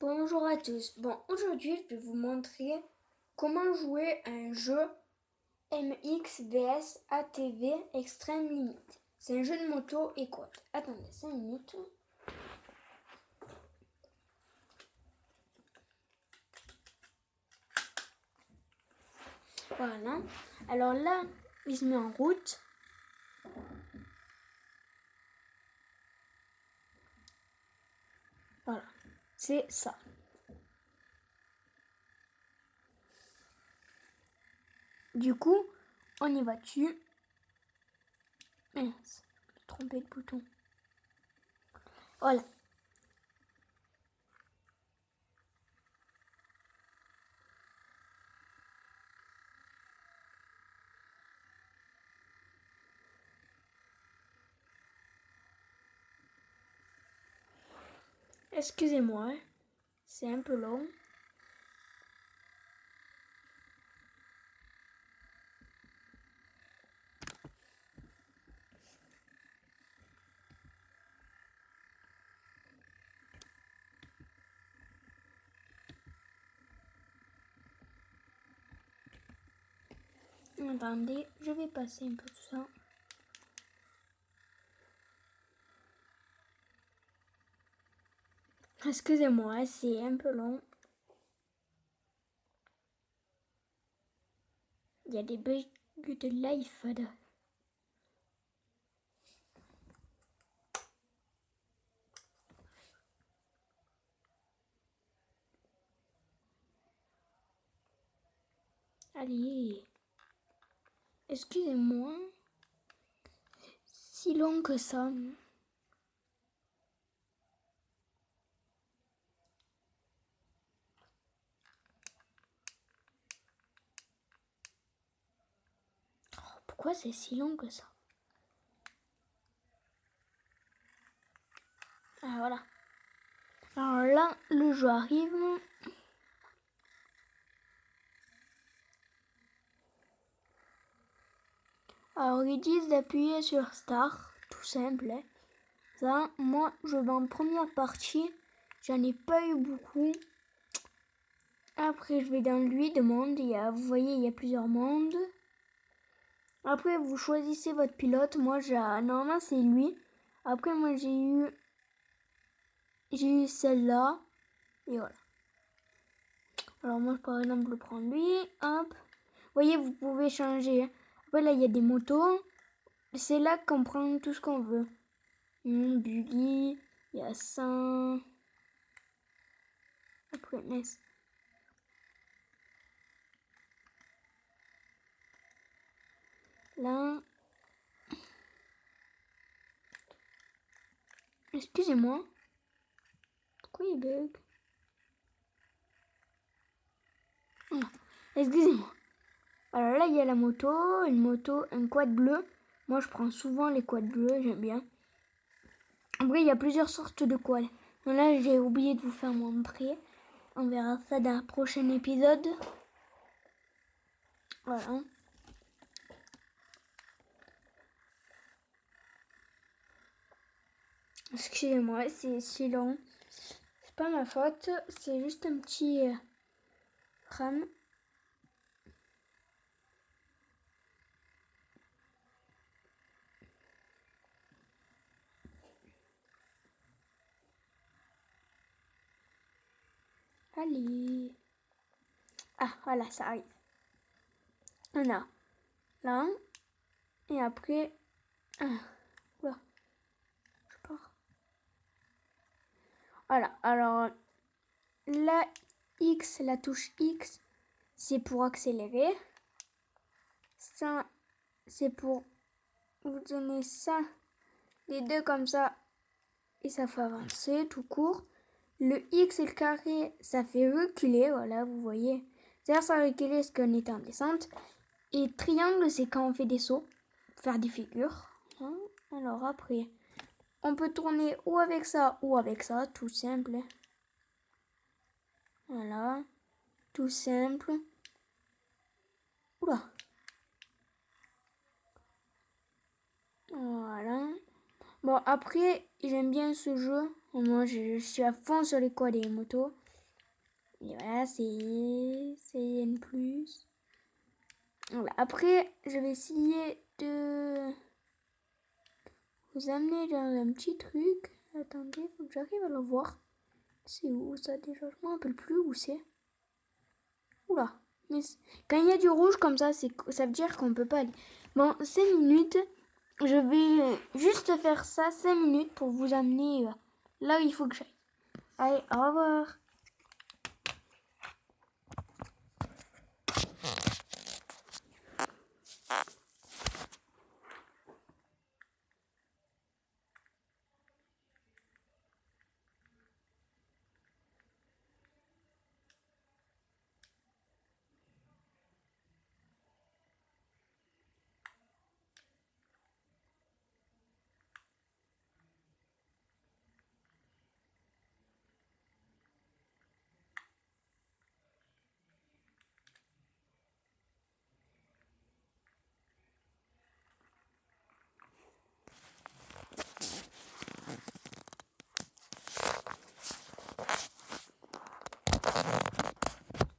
Bonjour à tous. Bon, aujourd'hui, je vais vous montrer comment jouer à un jeu MX vs ATV Extreme Limit. C'est un jeu de moto et quad. Attendez 5 minutes. Voilà. Alors là, il se met en route. Voilà. C'est ça. Du coup, on y va dessus. Mince, j'ai trompé de bouton. Voilà. Excusez-moi, c'est un peu long. Attendez, je vais passer un peu tout ça. Excusez-moi, c'est un peu long. Il y a des bugs de l'iPhone. Allez. Excusez-moi. Si long que ça. Oh, pourquoi c'est si long que ça? Ah voilà. Alors là, le jeu arrive. Alors ils disent d'appuyer sur Start, tout simple. Hein. Ça, moi, je vais en première partie. J'en ai pas eu beaucoup. Après, je vais dans lui de monde. Vous voyez, il y a plusieurs mondes. Après, vous choisissez votre pilote. Moi, normalement, c'est lui. Après, moi, j'ai eu celle-là. Et voilà. Alors, moi, par exemple, je prends lui. Hop. Vous voyez, vous pouvez changer. Après, là, il y a des motos. C'est là qu'on prend tout ce qu'on veut. Buggy. Il y a ça. Après, mince. Là. Excusez-moi. Pourquoi il bug? Ah, excusez-moi. Alors là, il y a la moto, une moto, un quad bleu. Moi, je prends souvent les quads bleus, j'aime bien. Après, il y a plusieurs sortes de quads. Donc là, j'ai oublié de vous faire montrer. On verra ça dans un prochain épisode. Voilà. Excusez-moi, c'est si long. C'est pas ma faute, c'est juste un petit RAM. Allez. Ah, voilà, ça arrive. On a là. Et après. Ah, voilà. Je pars. Voilà, alors la X, la touche X, c'est pour accélérer. Ça, c'est pour vous donner ça, les deux comme ça, et ça fait avancer tout court. Le X et le carré, ça fait reculer, voilà, vous voyez. C'est-à-dire ça reculer ce qu'on est en descente. Et triangle, c'est quand on fait des sauts, faire des figures. Hein. Alors après, on peut tourner ou avec ça, tout simple. Voilà, tout simple. Oula. Voilà. Bon, après, j'aime bien ce jeu. Moi, je suis à fond sur les quads et les motos. Et voilà, c'est N+. Voilà. Après, je vais essayer de vous amener dans un petit truc. Attendez, faut que j'arrive à le voir. C'est où ça déjà? Je me rappelle plus où c'est. Oula. Mais quand il y a du rouge comme ça, ça veut dire qu'on peut pas aller. Bon, 5 minutes. Je vais juste faire ça 5 minutes pour vous amener là où il faut que j'aille. Allez, au revoir.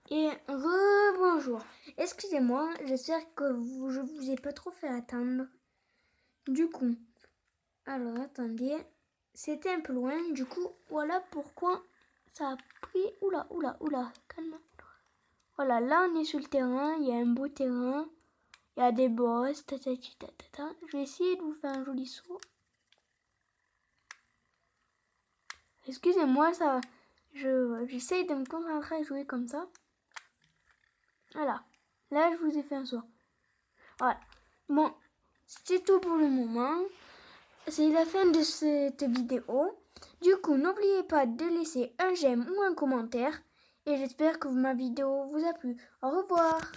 Et bonjour. Excusez-moi, j'espère que je vous ai pas trop fait attendre. Du coup, alors attendez, c'était un peu loin. Du coup, voilà pourquoi ça a pris. Oula, calme. Voilà, là on est sur le terrain. Il y a un beau terrain. Il y a des boss. Je vais essayer de vous faire un joli saut. Excusez-moi, ça. J'essaye de me concentrer à jouer comme ça. Voilà. Là, je vous ai fait un saut. Voilà. Bon, c'est tout pour le moment. C'est la fin de cette vidéo. Du coup, n'oubliez pas de laisser un j'aime ou un commentaire. Et j'espère que ma vidéo vous a plu. Au revoir.